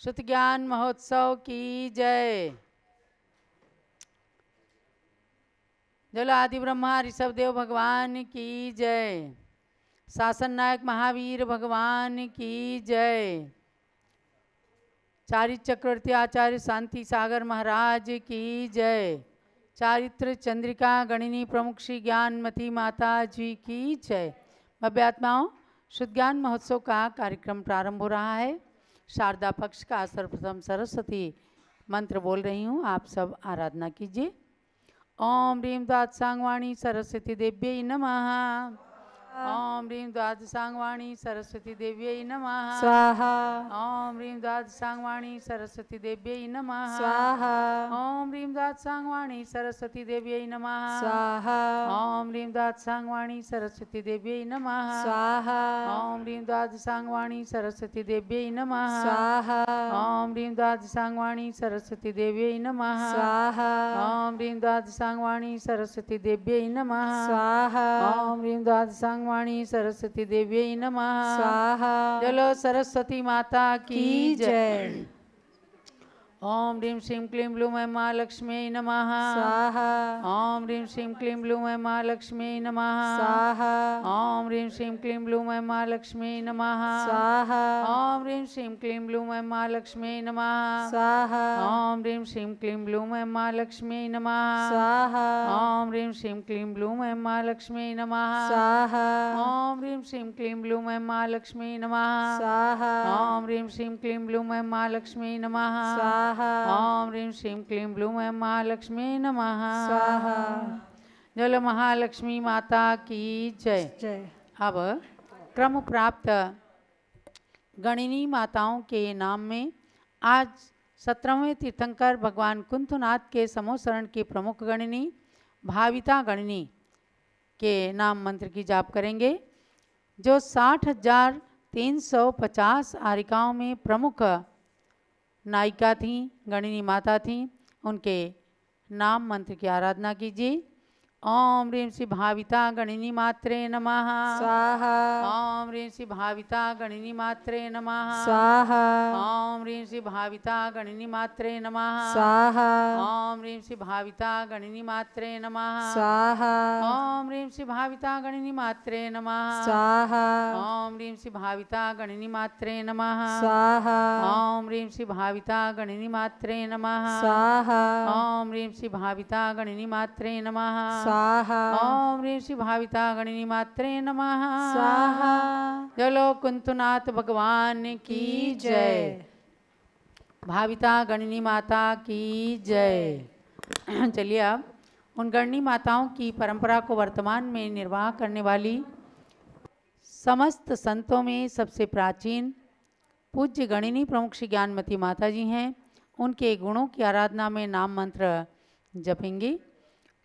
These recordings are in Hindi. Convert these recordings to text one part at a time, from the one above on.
शुद्ध ज्ञान महोत्सव की जय। जल आदि ब्रह्मा ऋषभ देव भगवान की जय। शासन नायक महावीर भगवान की जय। चारित्र चक्रवर्ती आचार्य शांति सागर महाराज की जय। चारित्र चंद्रिका गणिनी प्रमुख श्री ज्ञानमती माता जी की जय। भव्य आत्माओं, शुद्ध ज्ञान महोत्सव का कार्यक्रम प्रारंभ हो रहा है। शारदा पक्ष का सर्वप्रथम सरस्वती मंत्र बोल रही हूँ, आप सब आराधना कीजिए। ओम ह्रीं द्वादशांगवाणी सरस्वती देव्यै नमः। ओम ह्रीं द्वादशांगवाणी सरस्वती देव्यै नमः स्वाहा। ओम ह्रीं द्वादशांगवाणी सरस्वती देव्यै नमः स्वाहा। ओम ह्रीं द्वादशांगवाणी सरस्वती देव्यै नमः स्वाहा। ओम ह्रीं द्वादशांगवाणी सरस्वती देव्यै नमः स्वाहा। ओम ह्रीं द्वादशांगवाणी सरस्वती देव्यै नमः स्वाहा। ओम ह्रीं द्वादशांगवाणी सरस्वती देव्यै नमः स्वाहा। ओम ह्रीं द्वादशांगवाणी सरस्वती देव्यै नमः स्वाहा। ओम ह्रीं द्वादशांगवाणी सरस्वती देव्यै नमः स्वाहा। चलो सरस्वती माता की जय। जय। ओम ह्रीं श्रीं क्लीं ब्लूं ऐं महालक्ष्म्यै नमः स्वाहा। ओम ह्रीं श्रीं क्लीं ब्लूं ऐं महालक्ष्म्यै नमः स्वाहा। ओम ह्रीं श्रीं क्लीं ब्लूं ऐं महालक्ष्म्यै नमः स्वाहा। ओम ह्रीं श्रीं क्लीं ब्लूं ऐं महालक्ष्म्यै नमः स्वाहा। ओम ह्रीं श्रीं क्लीं ब्लूं ऐं महालक्ष्म्यै नमः स्वाहा। ओम ह्रीं श्रीं क्लीं ब्लूं ऐं महालक्ष्म्यै नमः स्वाहा। ओम ह्रीं श्रीं क्लीं ब्लूं ऐं महालक्ष्म्यै नमः स्वाहा। ओम ह्रीं श्रीं क्लीं ब्लूं ऐं महालक्ष्म्यै नमः स्वाहा। ओम ह्रीं श्रीं क्लीं ब्लूं ऐं महालक्ष्म्यै नमः स्वाहा। जल महालक्ष्मी माता की जय। जय। अब क्रम प्राप्त गणिनी माताओं के नाम में आज 17वें तीर्थंकर भगवान कुंथनाथ के समोसरण की प्रमुख गणिनी भाविता गणिनी के नाम मंत्र की जाप करेंगे, जो 60,350 आरिकाओं में प्रमुख नायिका थीं, गणिनी माता थीं। उनके नाम मंत्र की आराधना कीजिए। ओम ह्रीं श्री भाविता गणिनी मात्रे नमः स्वाहा। ओम ह्रीं श्री भाविता गणिनी मात्रे नमः स्वाहा। ओम ह्रीं श्री भाविता गणिनी मात्रे नमः स्वाहा। ओम ह्रीं श्री भाविता गणिनी मात्रे नमः स्वाहा। ओम ह्रीं श्री भाविता गणिनी मात्रे नमः स्वाहा। ओम ह्रीं श्री भाविता गणिनी मात्रे नमः स्वाहा। ओम ह्रीं श्री भाविता गणिनी मात्रे नमः स्वाहा। ओम ह्रीं श्री भाविता गणिनी मात्रे नमः स्वाहा। ओम ह्रीं श्री भाविता गणिनी मात्रे नमः स्वाहा। जलो कुंथनाथ भगवान की जय। भाविता गणिनी माता की जय। चलिए अब उन गणिनी माताओं की परंपरा को वर्तमान में निर्वाह करने वाली समस्त संतों में सबसे प्राचीन पूज्य गणिनी प्रमुख श्री ज्ञानमती माता जी हैं। उनके गुणों की आराधना में नाम मंत्र जपेंगे।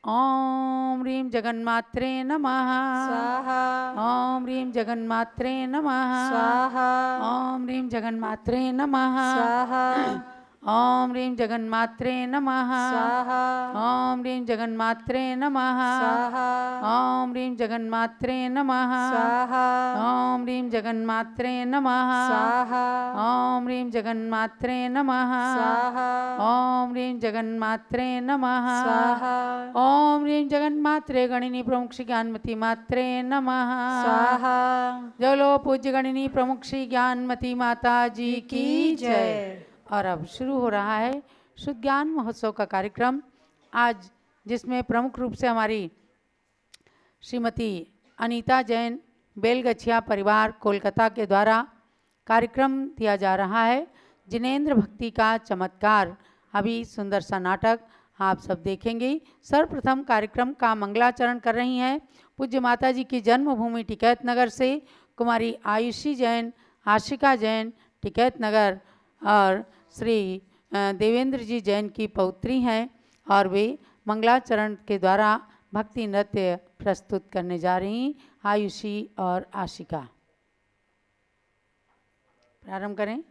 ओम ह्रीं जगन्मात्रे नमः स्वाहा। ओम ह्रीं जगन्मात्रे नमः स्वाहा। ओम ह्रीं जगन्मात्रे नमः स्वाहा। ओम ह्रीं जगन्मात्रे नमः स्वाहा। ओम ह्रीं जगन्मात्रे नमः स्वाहा। ओम ह्रीं जगन्मात्रे नमः स्वाहा। ओम ह्रीं जगन्मात्रे नमः स्वाहा। ओम ह्रीं जगन्मात्रे नमः स्वाहा। ओम ह्रीं जगन्मात्रे नमः स्वाहा। ओम ह्रीं जगन्मात्रे गणिनी प्रमुख श्री ज्ञानमती मात्रे नमः स्वाहा। जलो पूज्य गणिनी प्रमुख श्री ज्ञानमती माता जी की जय। और अब शुरू हो रहा है शुद्ध ज्ञान महोत्सव का कार्यक्रम, आज जिसमें प्रमुख रूप से हमारी श्रीमती अनीता जैन बेलगछिया परिवार कोलकाता के द्वारा कार्यक्रम दिया जा रहा है। जिनेंद्र भक्ति का चमत्कार, अभी सुंदर सा नाटक आप सब देखेंगे। सर्वप्रथम कार्यक्रम का मंगलाचरण कर रही हैं पूज्य माता जी की जन्मभूमि टिकैत नगर से कुमारी आयुषी जैन, आशिका जैन टिकैत नगर, और श्री देवेंद्र जी जैन की पौत्री हैं, और वे मंगलाचरण के द्वारा भक्ति नृत्य प्रस्तुत करने जा रही आयुषी और आशिका। प्रारंभ करें।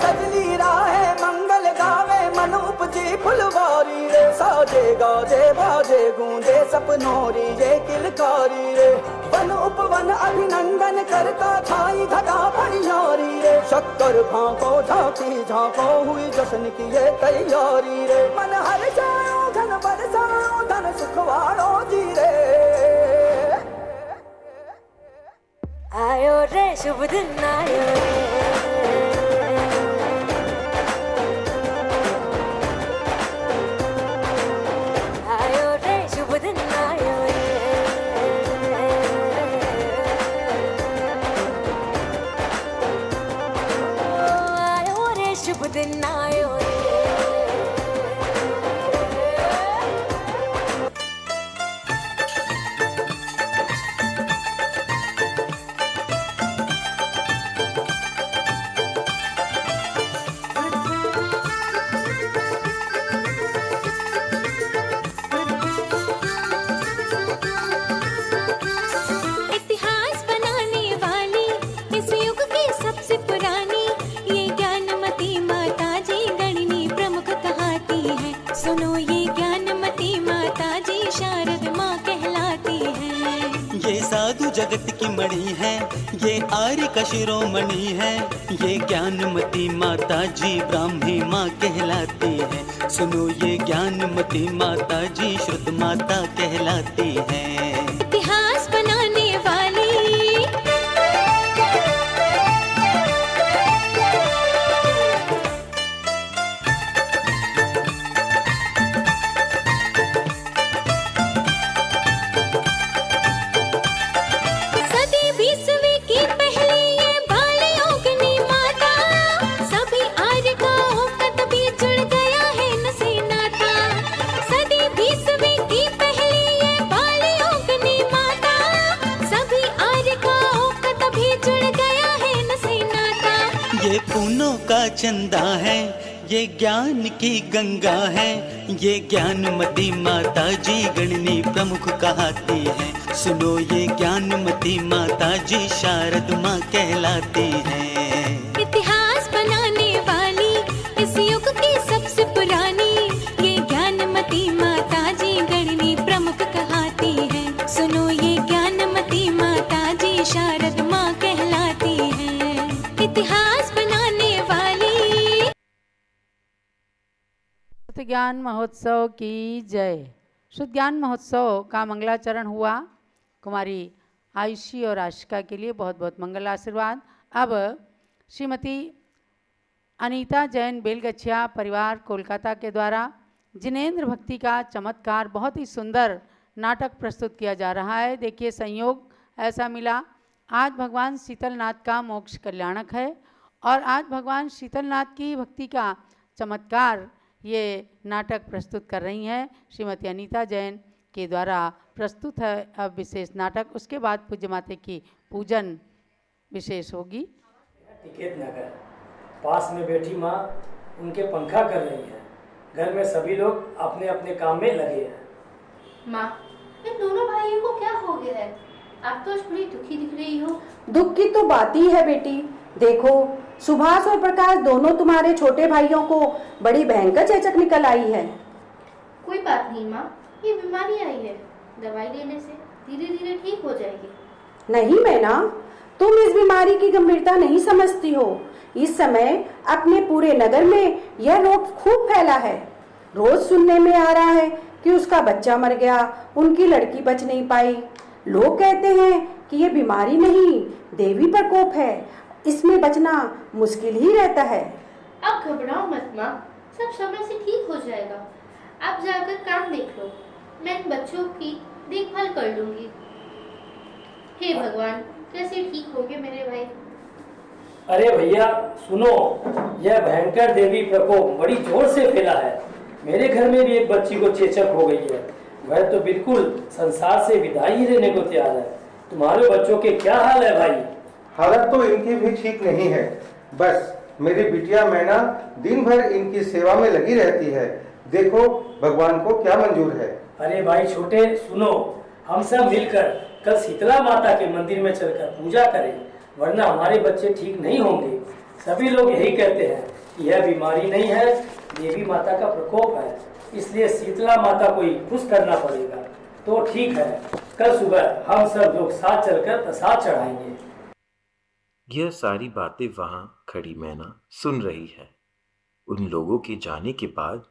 सजली राहे मंगल गावे मन उपजी फुलवारी रे, साजे गाजे बाजे गूंजे सपनोरी ये किलकारी रे, बनो उपवन अभिनंदन करता छाई घटा परियारी रे। शक्कर भाको झांकी झांको हुई जश्न की ये तैयारी रे। मन हर जाओ धन बरसाओ धन सुखवाड़ो जी रे। आयो रे शुभ दिन आयो रे। आयो रे शुभ दिन आयो रे। आयो रे शुभ दिन आयो रे। इतिहास बनाने वाली इस युग की सबसे पुरानी ये ज्ञानमती माता जी गणनी प्रमुख कहलाती है। सुनो ये ज्ञानमती माता जी शारद माँ कहलाती है। ये साधु जगत की मणि है, ये आर्य का शिरोमणि है। ये ज्ञानमती माता जी ब्राह्मी माँ कहलाती है। सुनो ये ज्ञानमती माता जी श्रुत माता कहलाती है। इतिहास बनाने वाली सदी 20वीं की पहली ये बाली योगिनी माता। सभी आर्य का होकर तभी जुड़ गया है न से नाता। सदी 20वीं की पहली ये बाली योगिनी माता। सभी आर्य का होकर तभी जुड़ गया है न से नाता। ये पूनों का चंदा है, ये ज्ञान की गंगा है। ये ज्ञानमती माता जी गणनी प्रमुख कहलाती है। सुनो ये ज्ञानमती माता जी शारद माँ कहलाती है। इतिहास बनाने वाली इस युग की सबसे पुरानी ये ज्ञानमती माता जी गणनी प्रमुख कहलाती है। सुनो ये ज्ञानमती माता जी शारद माँ कहलाती है। इतिहास बनाने वाली। शुद्ध ज्ञान महोत्सव की जय। शुद्ध ज्ञान महोत्सव का मंगलाचरण हुआ। कुमारी आयुषी और आशिका के लिए बहुत बहुत मंगल आशीर्वाद। अब श्रीमती अनीता जैन बेलगछिया परिवार कोलकाता के द्वारा जिनेंद्र भक्ति का चमत्कार बहुत ही सुंदर नाटक प्रस्तुत किया जा रहा है। देखिए संयोग ऐसा मिला, आज भगवान शीतलनाथ का मोक्ष कल्याणक है और आज भगवान शीतलनाथ की भक्ति का चमत्कार ये नाटक प्रस्तुत कर रही हैं श्रीमती अनीता जैन के द्वारा प्रस्तुत है अब विशेष नाटक। उसके बाद पूज्य माता की पूजन विशेष होगी। टिकट नगर पास में बैठी माँ उनके पंखा कर रही है। घर में सभी लोग अपने अपने काम में लगे हैं। माँ, इन दोनों भाइयों को क्या हो गया है? आप तो आज बड़ी दुखी दिख रही हो। दुख की तो बात ही है बेटी। देखो सुभाष और प्रकाश दोनों तुम्हारे छोटे भाइयों को बड़ी भयंकर चेचक निकल आई है। कोई बात नहीं माँ, ये बीमारी आई है, दवाई लेने से धीरे धीरे ठीक हो जाएगी। नहीं मैना, तुम इस बीमारी की गंभीरता नहीं समझती हो। इस समय अपने पूरे नगर में यह रोग खूब फैला है। रोज सुनने में आ रहा है कि उसका बच्चा मर गया, उनकी लड़की बच नहीं पाई। लोग कहते हैं कि यह बीमारी नहीं, देवी प्रकोप है, इसमें बचना मुश्किल ही रहता है। अब घबराओ मत माँ, सब समय से ठीक हो जाएगा। आप जाकर काम देख लो, मैं इन बच्चों की देखभाल कर लूंगी। हे भगवान, कैसे ठीक होंगे मेरे भाई? अरे भैया सुनो, यह भयंकर देवी प्रकोप बड़ी जोर से फैला है। मेरे घर में भी एक बच्ची को चेचक हो गई है। वह तो बिल्कुल संसार से विदाई ही लेने को तैयार है। तुम्हारे बच्चों के क्या हाल है भाई? हालत तो इनकी भी ठीक नहीं है। बस मेरी बिटिया मैना दिन भर इनकी सेवा में लगी रहती है। देखो भगवान को क्या मंजूर है। अरे भाई छोटे सुनो, हम सब मिलकर कल शीतला माता के मंदिर में चलकर पूजा करें, वरना हमारे बच्चे ठीक नहीं होंगे। सभी लोग यही कहते हैं कि यह बीमारी नहीं है, देवी माता का प्रकोप है, इसलिए शीतला माता को ही खुश करना पड़ेगा। तो ठीक है, कल सुबह हम सब लोग साथ चलकर प्रसाद चढ़ाएंगे। यह सारी बातें वहां खड़ी मैना सुन रही है। उन लोगों के जाने के बाद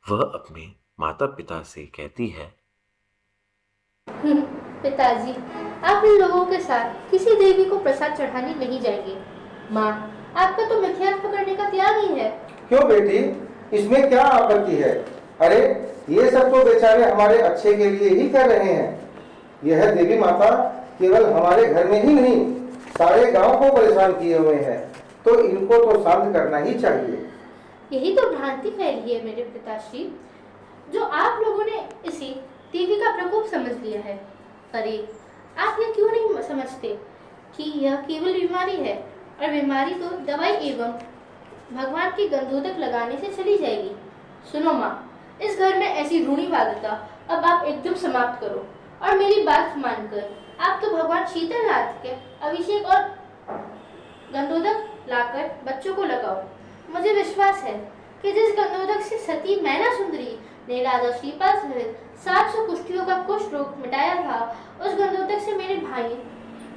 वह अपने माता पिता से कहती है, पिताजी, आप इन लोगों के साथ किसी देवी को प्रसाद चढ़ाने नहीं जाएंगे। माँ, आपका तो मिथ्यार्थ पकड़ने का त्याग ही है। क्यों बेटी, इसमें क्या आपत्ति है? अरे ये सब तो बेचारे हमारे अच्छे के लिए ही कर रहे हैं। यह देवी माता केवल हमारे घर में ही नहीं, सारे गांव को परेशान किए हुए हैं, तो इनको तो शांत करना ही चाहिए। यही तो भ्रांति फैली है मेरे पिताश्री, जो आप लोगों ने इसे देवी का प्रकोप समझ लिया है। अरे आप यह क्यों नहीं समझते कि यह केवल बीमारी है, और बीमारी तो दवाई एवं भगवान की गंधोदक लगाने से चली जाएगी। सुनो माँ, इस घर में ऐसी रूढ़िवादिता अब आप एकदम समाप्त करो, और मेरी बात मानकर आप तो भगवान शीतलनाथ के अभिषेक और गंधोदक लाकर बच्चों को लगाओ। मुझे विश्वास है कि जिस गंधोदक से सती मैना सुंदरी ने राजा श्रीपाल सहित 700 कुष्ठियों का कुष्ठ रोग मिटाया था, उस गंधोदक से मेरे भाई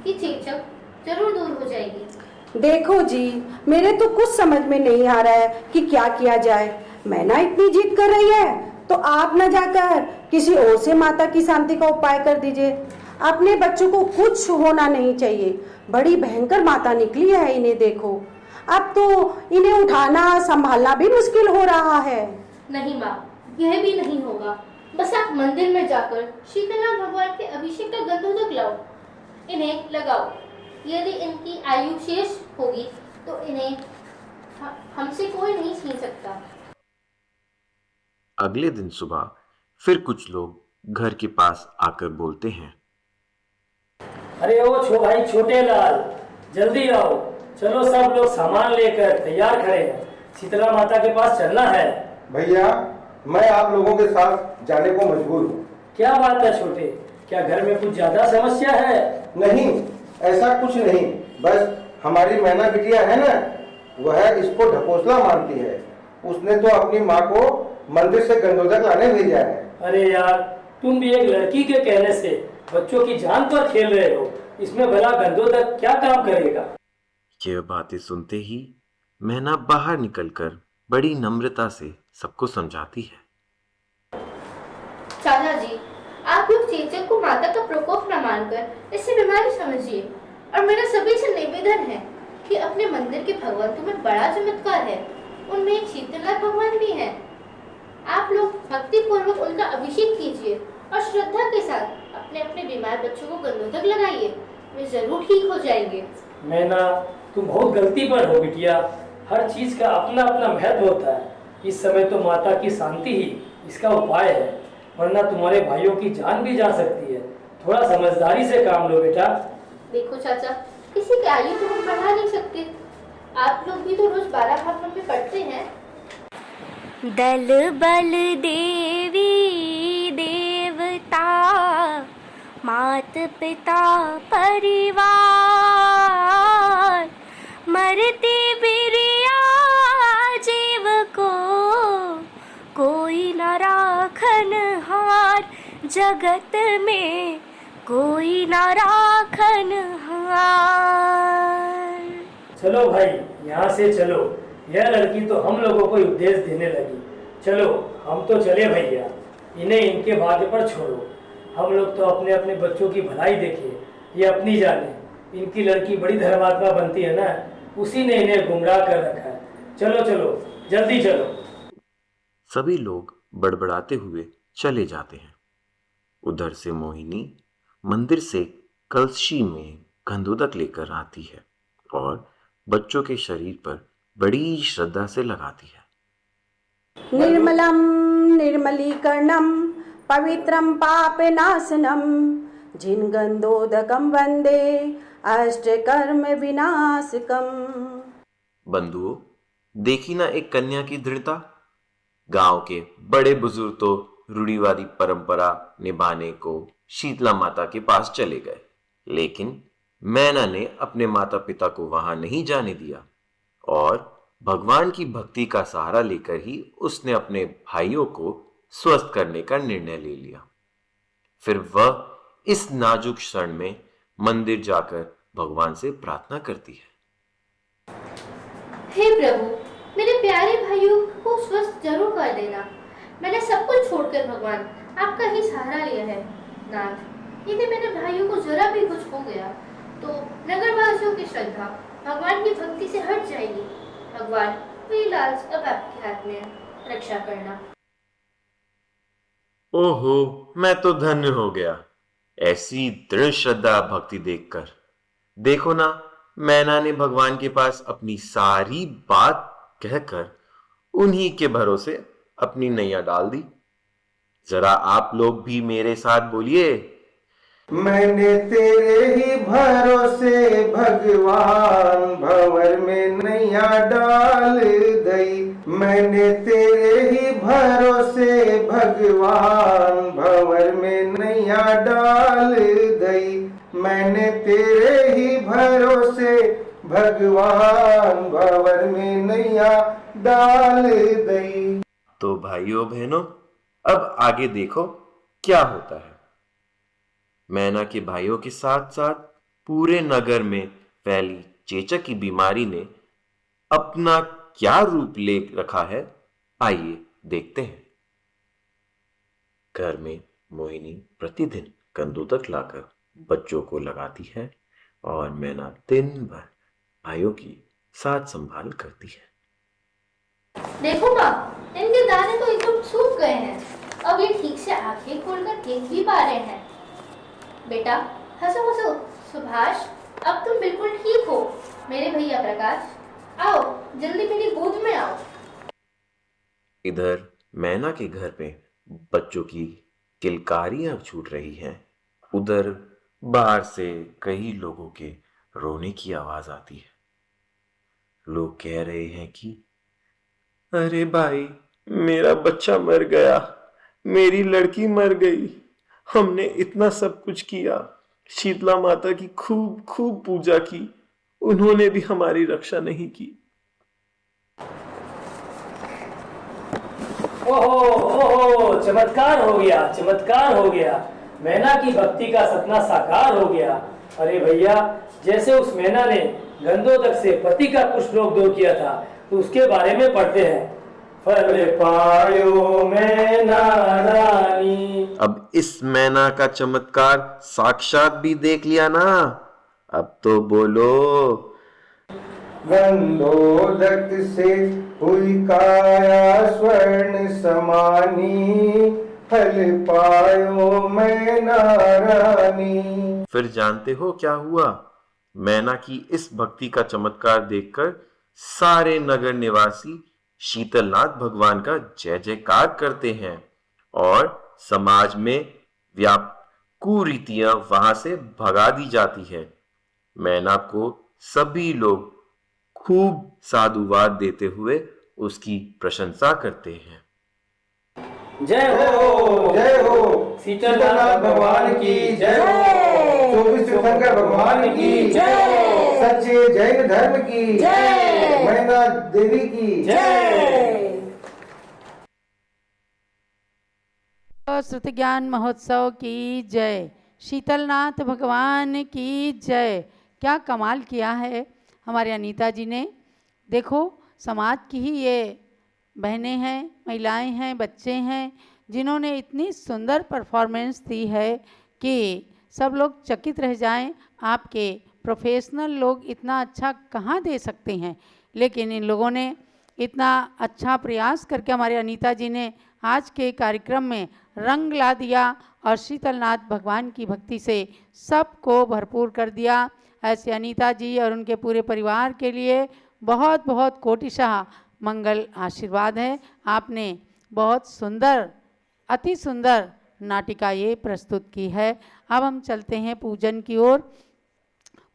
की चेचक जरूर दूर हो जाएगी। देखो जी, मेरे तो कुछ समझ में नहीं आ रहा है कि क्या किया जाए। मैना इतनी जिद कर रही है तो आप न जाकर किसी और से माता की शांति का उपाय कर दीजिए। अपने बच्चों को कुछ होना नहीं चाहिए। बड़ी भयंकर माता निकली है इन्हें देखो। अब तो इन्हें उठाना संभालना भी मुश्किल हो रहा है। नहीं माँ, यह भी नहीं होगा। बस आप मंदिर में जाकर शीतलनाथ भगवान के अभिषेक का गंधोदक लाओ, इन्हें लगाओ। यदि इनकी आयु शेष होगी तो इन्हें हमसे कोई नहीं छीन सकता। अगले दिन सुबह फिर कुछ लोग घर के पास आकर बोलते हैं, अरे ओ भाई छोटे लाल, जल्दी आओ, चलो सब लोग सामान लेकर तैयार खड़े हैं, शीतला माता के पास चलना है। भैया, मैं आप लोगों के साथ जाने को मजबूर हूँ। क्या बात है छोटे, क्या घर में कुछ ज्यादा समस्या है? नहीं, ऐसा कुछ नहीं, बस हमारी मैना बिटिया है ना, वह इसको ढकोसला मानती है। उसने तो अपनी माँ को मंदिर से गंधोदक लाने भेजा है। अरे यार, तुम भी एक लड़की के कहने से बच्चों की जान पर खेल रहे हो। इसमें भला गंधोदक क्या काम करेगा? यह बातें सुनते ही मैना बाहर निकलकर बड़ी नम्रता से सबको समझाती है। चाचा जी, आप लोग चेचक को माता का प्रकोप न मानकर इसे बीमारी समझिए, और मेरा सभी से निवेदन है कि अपने मंदिर के भगवंतों में बड़ा चमत्कार है। उनमें एक शीतलनाथ भगवान भी है। आप लोग भक्ति पूर्वक उनका अभिषेक कीजिए और श्रद्धा के साथ अपने अपने बीमार बच्चों को गंधोदक लगाइए, वे जरूर ठीक हो जाएंगे। मैना, तुम बहुत गलती पर हो बिटिया। हर चीज का अपना अपना महत्व होता है। इस समय तो माता की शांति ही इसका उपाय है, वरना तुम्हारे भाइयों की जान भी जा सकती है। थोड़ा समझदारी से काम लो बेटा। देखो चाचा, किसी की आयु तो हम बढ़ा नहीं सकते। आप लोग भी तो रोज 12 भागवत में पढ़ते हैं। दल बल देवी देवता मात पिता परिवार, मरती बिरिया जीव को कोई न राखन हार, जगत में कोई न राखन हार। चलो भाई, यहाँ से चलो। यह लड़की तो हम लोगों को उपदेश देने लगी। चलो हम तो चले भैया, इन्हें इनके भाग्य पर छोड़ो। हम लोग तो अपने अपने बच्चों की भलाई देखें, ये अपनी जाने। इनकी लड़की बड़ी धर्मात्मा बनती है ना, उसी ने इन्हें गुमराह कर रखा है। चलो चलो, जल्दी चलो। सभी लोग बड़बड़ाते हुए चले जाते हैं। उधर से मोहिनी मंदिर से कलशी में गंधोदक लेकर आती है और बच्चों के शरीर पर बड़ी श्रद्धा से लगाती है। निर्मलम निर्मलीकरणम पवित्रम पापनाशनम जिन गंधोदकम वंदे अष्टकर्म विनाशकम। बंधुओं, देखी ना एक कन्या की दृढ़ता। गांव के बड़े बुजुर्ग तो रूढ़िवादी परंपरा निभाने को शीतला माता के पास चले गए, लेकिन मैना ने अपने माता पिता को वहां नहीं जाने दिया और भगवान की भक्ति का सहारा लेकर ही उसने अपने भाइयों को स्वस्थ करने का निर्णय ले लिया। फिर वह इस नाजुक क्षण में मंदिर जाकर भगवान से प्रार्थना करती है। हे प्रभु, मेरे प्यारे भाइयों को स्वस्थ जरूर कर देना। मैंने सब कुछ छोड़कर भगवान आपका ही सहारा लिया है। नाथ, यदि मेरे भाइयों को जरा भी कुछ हो गया तो नगरवासियों की श्रद्धा भगवान की भक्ति से हट जाएगी। भगवान, मेरी लाज अब आपके हाथ में है, रक्षा करना। ओहो, मैं तो धन्य हो गया ऐसी दृढ़ श्रद्धा भक्ति देखकर। देखो ना, मैना ने भगवान के पास अपनी सारी बात कहकर उन्हीं के भरोसे अपनी नैया डाल दी। जरा आप लोग भी मेरे साथ बोलिए, मैंने तेरे ही भरोसे भगवान भंवर में नैया डाल दई। मैंने तेरे ही भरोसे भगवान भंवर में नैया डाल दई। मैंने तेरे ही भरोसे भगवान भंवर में नैया डाल दई। तो भाइयों बहनों, अब आगे देखो क्या होता है। मैना के भाइयों के साथ साथ पूरे नगर में फैली चेचक की बीमारी ने अपना क्या रूप ले रखा है, आइए देखते हैं। घर में मोहिनी प्रतिदिन कंदूतक लाकर बच्चों को लगाती है और मैना दिन भर भाइयों की साथ संभाल करती है। देखो माँ, इनके दाने तो एकदम सूख गए हैं। अब ये ठीक से आंखें खोलकर देख भी पा रहे हैं। बेटा, हंसो हंसो। सुभाष, अब तुम बिल्कुल ठीक हो। मेरे भैया प्रकाश, आओ जल्दी मेरी गोद में आओ। इधर मैना के घर में बच्चों की किलकारियां छूट रही हैं। उधर बाहर से कई लोगों के रोने की आवाज आती है। लोग कह रहे हैं कि अरे भाई, मेरा बच्चा मर गया, मेरी लड़की मर गई, हमने इतना सब कुछ किया, शीतला माता की खूब खूब पूजा की, उन्होंने भी हमारी रक्षा नहीं की। ओहो ओहो, चमत्कार हो गया, चमत्कार हो गया। मैना की भक्ति का सपना साकार हो गया। अरे भैया, जैसे उस मैना ने गंधोदक से पति का कुष्ठ रोग दूर किया था, तो उसके बारे में पढ़ते हैं। फल पायो मैना रानी। अब इस मैना का चमत्कार साक्षात भी देख लिया ना, अब तो बोलो। गंधोदक से हुई काया स्वर्ण समानी, फल पायो मैना रानी। फिर जानते हो क्या हुआ? मैना की इस भक्ति का चमत्कार देखकर सारे नगर निवासी शीतलनाथ भगवान का जय जयकार करते हैं और समाज में व्याप्त कुरीतियां वहां से भगा दी जाती है। मैना को सभी लोग खूब साधुवाद देते हुए उसकी प्रशंसा करते हैं। जय हो, जय हो, शीतलनाथ भगवान की जय हो, चौबीस तीर्थंकर भगवान की जय, सच्चे जैन धर्म की जय, मैना देवी की जय। श्रुति ज्ञान महोत्सव की जय, शीतलनाथ भगवान की जय। क्या कमाल किया है हमारे अनीता जी ने। देखो, समाज की ही ये बहनें हैं, महिलाएं हैं, बच्चे हैं, जिन्होंने इतनी सुंदर परफॉर्मेंस दी है कि सब लोग चकित रह जाएं। आपके प्रोफेशनल लोग इतना अच्छा कहाँ दे सकते हैं, लेकिन इन लोगों ने इतना अच्छा प्रयास करके हमारे अनीता जी ने आज के कार्यक्रम में रंग ला दिया और शीतलनाथ भगवान की भक्ति से सबको भरपूर कर दिया। ऐसे अनीता जी और उनके पूरे परिवार के लिए बहुत बहुत कोटिशाह मंगल आशीर्वाद है। आपने बहुत सुंदर, अति सुंदर नाटिका ये प्रस्तुत की है। अब हम चलते हैं पूजन की ओर।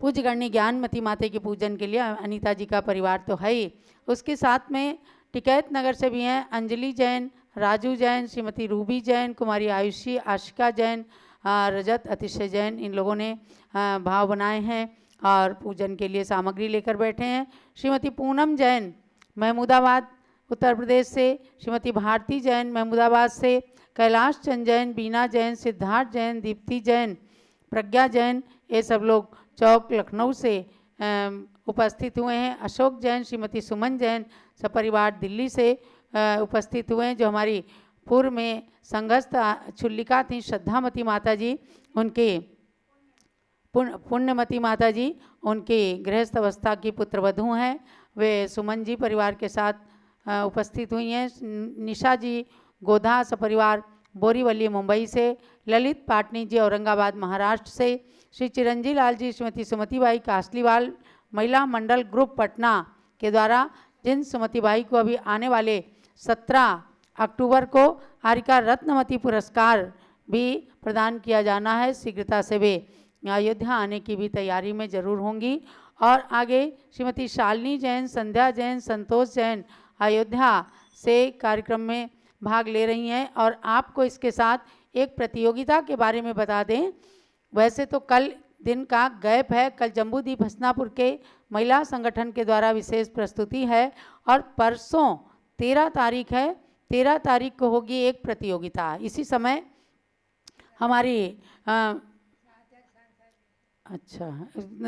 पूज्य गण्य ज्ञानमती माता के पूजन के लिए अनीता जी का परिवार तो है ही, उसके साथ में टिकैत नगर से भी हैं अंजलि जैन, राजू जैन, श्रीमती रूबी जैन, कुमारी आयुषी, आशिका जैन, रजत अतिशय जैन। इन लोगों ने भाव बनाए हैं और पूजन के लिए सामग्री लेकर बैठे हैं। श्रीमती पूनम जैन महमूदाबाद, उत्तर प्रदेश से श्रीमती भारती जैन, महमूदाबाद से कैलाश चंद जैन, बीना जैन, सिद्धार्थ जैन, दीप्ति जैन, प्रज्ञा जैन, ये सब लोग चौक लखनऊ से उपस्थित हुए हैं। अशोक जैन, श्रीमती सुमन जैन सपरिवार दिल्ली से उपस्थित हुए हैं। जो हमारी पूर्व में संघस्थ छुल्लिका थी श्रद्धामती माता जी, उनके पुण्यमती माता जी उनकी गृहस्थ अवस्था की पुत्रवधू हैं, वे सुमन जी परिवार के साथ उपस्थित हुई हैं। निशा जी गोधा सपरिवार बोरीवली मुंबई से, ललित पाटनी जी औरंगाबाद महाराष्ट्र से, श्री चिरंजी लाल जी श्रीमती सुमतिबाई कासलीवाल महिला मंडल ग्रुप पटना के द्वारा, जिन सुमतिबाई को अभी आने वाले 17 अक्टूबर को हारिका रत्नमती पुरस्कार भी प्रदान किया जाना है, शीघ्रता से वे अयोध्या आने की भी तैयारी में जरूर होंगी। और आगे श्रीमती शालिनी जैन, संध्या जैन, संतोष जैन अयोध्या से कार्यक्रम में भाग ले रही हैं। और आपको इसके साथ एक प्रतियोगिता के बारे में बता दें, वैसे तो कल दिन का गैप है, कल जम्बूद्वीप हसनापुर के महिला संगठन के द्वारा विशेष प्रस्तुति है और परसों 13 तारीख है, 13 तारीख को होगी एक प्रतियोगिता। इसी समय हमारी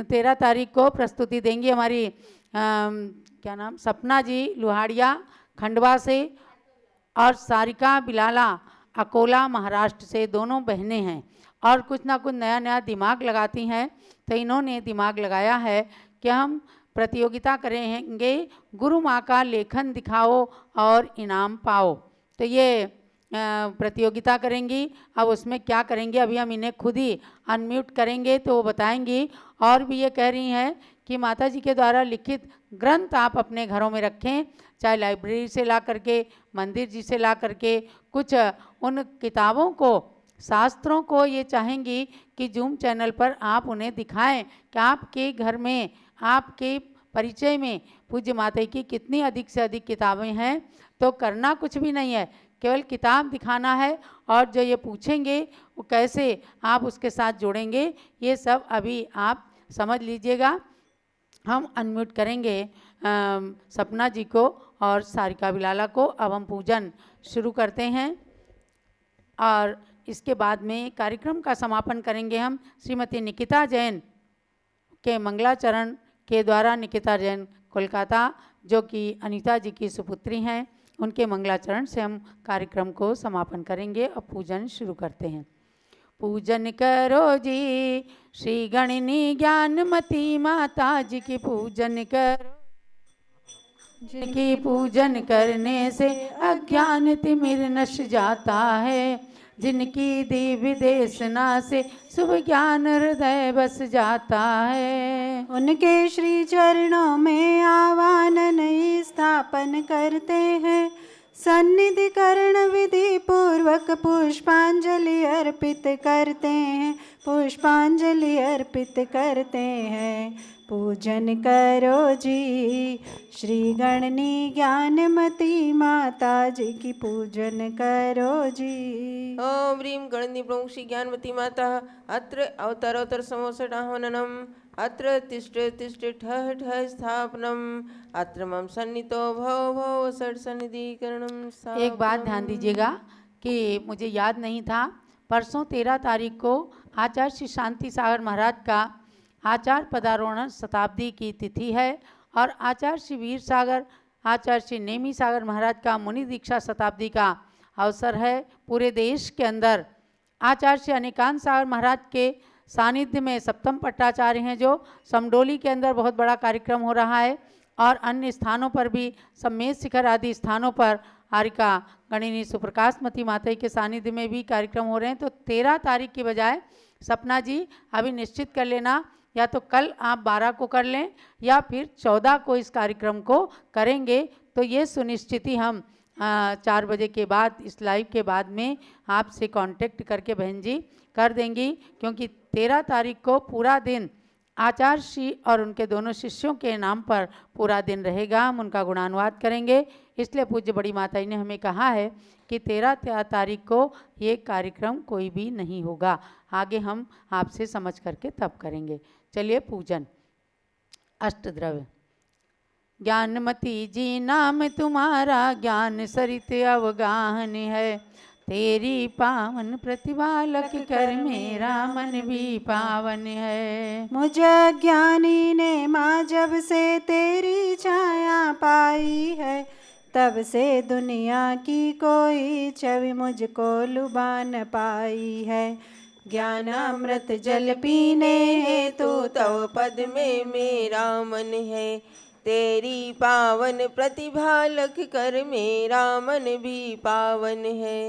13 तारीख को प्रस्तुति देंगी हमारी क्या नाम सपना जी लुहाड़िया खंडवा से और सारिका बिलाला अकोला महाराष्ट्र से, दोनों बहनें हैं और कुछ ना कुछ नया नया दिमाग लगाती हैं। तो इन्होंने दिमाग लगाया है कि हम प्रतियोगिता करेंगे गुरु माँ का लेखन दिखाओ और इनाम पाओ। तो ये प्रतियोगिता करेंगी। अब उसमें क्या करेंगे अभी हम इन्हें खुद ही अनम्यूट करेंगे तो वो बताएंगी। और भी ये कह रही हैं कि माता जी के द्वारा लिखित ग्रंथ आप अपने घरों में रखें, चाहे लाइब्रेरी से ला करके, मंदिर जी से ला करके, कुछ उन किताबों को, शास्त्रों को ये चाहेंगी कि जूम चैनल पर आप उन्हें दिखाएं कि आपके घर में, आपके परिचय में पूज्य माता की कितनी अधिक से अधिक किताबें हैं। तो करना कुछ भी नहीं है, केवल किताब दिखाना है और जो ये पूछेंगे वो कैसे आप उसके साथ जोड़ेंगे, ये सब अभी आप समझ लीजिएगा। हम अनम्यूट करेंगे सपना जी को और सारिका बिलाला को। अब हम पूजन शुरू करते हैं और इसके बाद में कार्यक्रम का समापन करेंगे हम श्रीमती निकिता जैन के मंगलाचरण के द्वारा। निकिता जैन कोलकाता, जो कि अनीता जी की सुपुत्री हैं, उनके मंगलाचरण से हम कार्यक्रम को समापन करेंगे। अब पूजन शुरू करते हैं। पूजन करो जी श्री गणनी ज्ञानमती माता जी की पूजन करो, जिनकी पूजन करने से अज्ञान तिमिर नश जाता है, जिनकी दिव्य देशना से शुभ ज्ञान हृदय बस जाता है। उनके श्री चरणों में आवाहन स्थापन करते हैं, सन्निधि कर्ण विधि पूर्वक पुष्पांजलि अर्पित करते हैं, पुष्पांजलि अर्पित करते हैं। पूजन करो जी श्री गणनी ज्ञानमती माता जी की पूजन करो जी। ओम ह्रीं गणनी प्रमुख श्री ज्ञानमती माता अत्र अवतरोत्तर समोसडाहवननम अत्र तिष्ठ तिष्ठ ठः ठः स्थापनम अत्र मम सन्नितो भव भव षड सन्निधिकरणम। एक बात ध्यान दीजिएगा कि मुझे याद नहीं था, परसों 13 तारीख को आचार्य श्री शांति सागर महाराज का आचार्य पदारोहण शताब्दी की तिथि है और आचार्य श्री वीर सागर, आचार्य श्री नेमी सागर महाराज का मुनि दीक्षा शताब्दी का अवसर है। पूरे देश के अंदर आचार्य श्री अनेकांत सागर महाराज के सानिध्य में सप्तम पट्टाचार्य हैं, जो समडोली के अंदर बहुत बड़ा कार्यक्रम हो रहा है और अन्य स्थानों पर भी, सम्मेद शिखर आदि स्थानों पर हारिका गणिनी सुप्रकाशमती माता के सानिध्य में भी कार्यक्रम हो रहे हैं। तो 13 तारीख की बजाय सपना जी अभी निश्चित कर लेना, या तो कल आप 12 को कर लें या फिर 14 को इस कार्यक्रम को करेंगे। तो ये सुनिश्चिति हम 4 बजे के बाद, इस लाइव के बाद में आपसे कांटेक्ट करके बहन जी कर देंगी, क्योंकि 13 तारीख को पूरा दिन आचार्य श्री और उनके दोनों शिष्यों के नाम पर पूरा दिन रहेगा। हम उनका गुणानुवाद करेंगे, इसलिए पूज्य बड़ी माता ने हमें कहा है कि 13 तारीख को ये कार्यक्रम कोई भी नहीं होगा। आगे हम आपसे समझ करके तब करेंगे। चलिए पूजन। अष्टद्रव्य ज्ञानमती जी नाम तुम्हारा, ज्ञान सरित अवगाहन है। तेरी पावन प्रतिभा लख कर मेरा मन भी पावन है। मुझ अज्ञानी ने माँ जब से तेरी छाया पाई है, तब से दुनिया की कोई छवि मुझको लुभा न पाई है। ज्ञानामृत जल पीने हेतु तव पद में मेरा मन है। तेरी पावन प्रतिभा लख कर मेरा मन भी पावन है।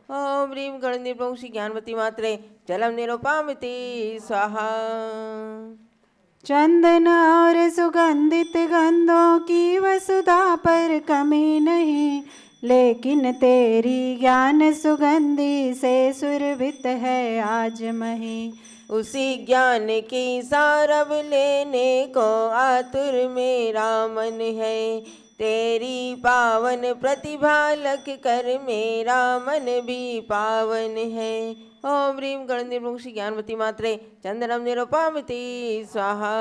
ओम ह्रीं गणपति प्रभु श्री ज्ञानवती मात्रे जलम निरूपामिति स्वाहा। चंदन और सुगंधित गंधों की वसुधा पर कमी नहीं, लेकिन तेरी ज्ञान सुगंधि से सुरभित है आज मही। उसी ज्ञान की सारब लेने को आतुर मेरा मन है। तेरी पावन प्रतिभा लख कर मेरा मन भी पावन है। ओम ह्रीं गणपति प्रभु श्री ज्ञानवती मात्रे चंदनम निरूपामिति स्वाहा।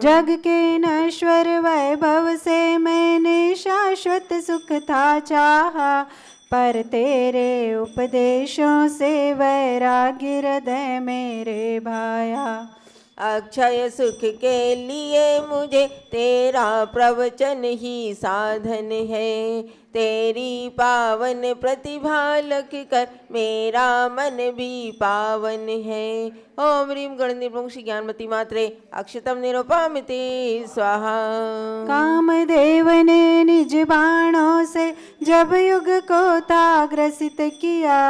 जग के नश्वर वैभव से मैंने शाश्वत सुख था चाहा, पर तेरे उपदेशों से वैराग्य हृदय मेरे भाया। अक्षय सुख के लिए मुझे तेरा प्रवचन ही साधन है। तेरी पावन प्रतिभा लख कर मेरा मन भी पावन है। ओम ह्रीं गणपति प्रभु श्री ज्ञानवती मात्रे अक्षतम निरूपामिति स्वाहा। कामदेव ने निज बाणों से जब युग को ताग्रसित किया,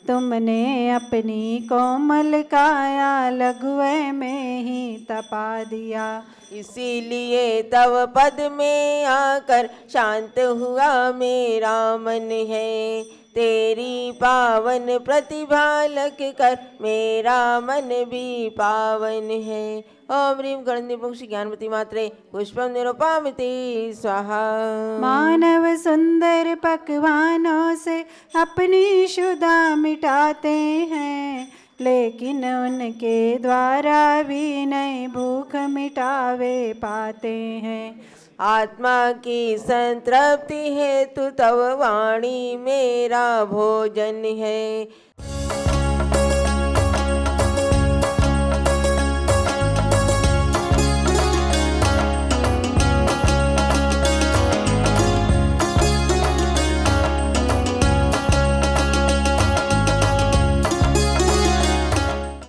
तुमने अपनी कोमल काया लघुवे में ही तपा दिया। इसीलिए तव पद में आकर शांत हुआ मेरा मन है। तेरी पावन प्रतिभा लख कर मेरा मन भी पावन है। ओम ह्रीं गणपति प्रभु श्री ज्ञानवती मात्रे पुष्पम निरूपामिति स्वाहा। मानव सुंदर पकवानों से अपनी शुदा मिटाते हैं, लेकिन उनके द्वारा भी नई भूख मिटावे पाते हैं। आत्मा की संतृप्ति हेतु तव वाणी मेरा भोजन है।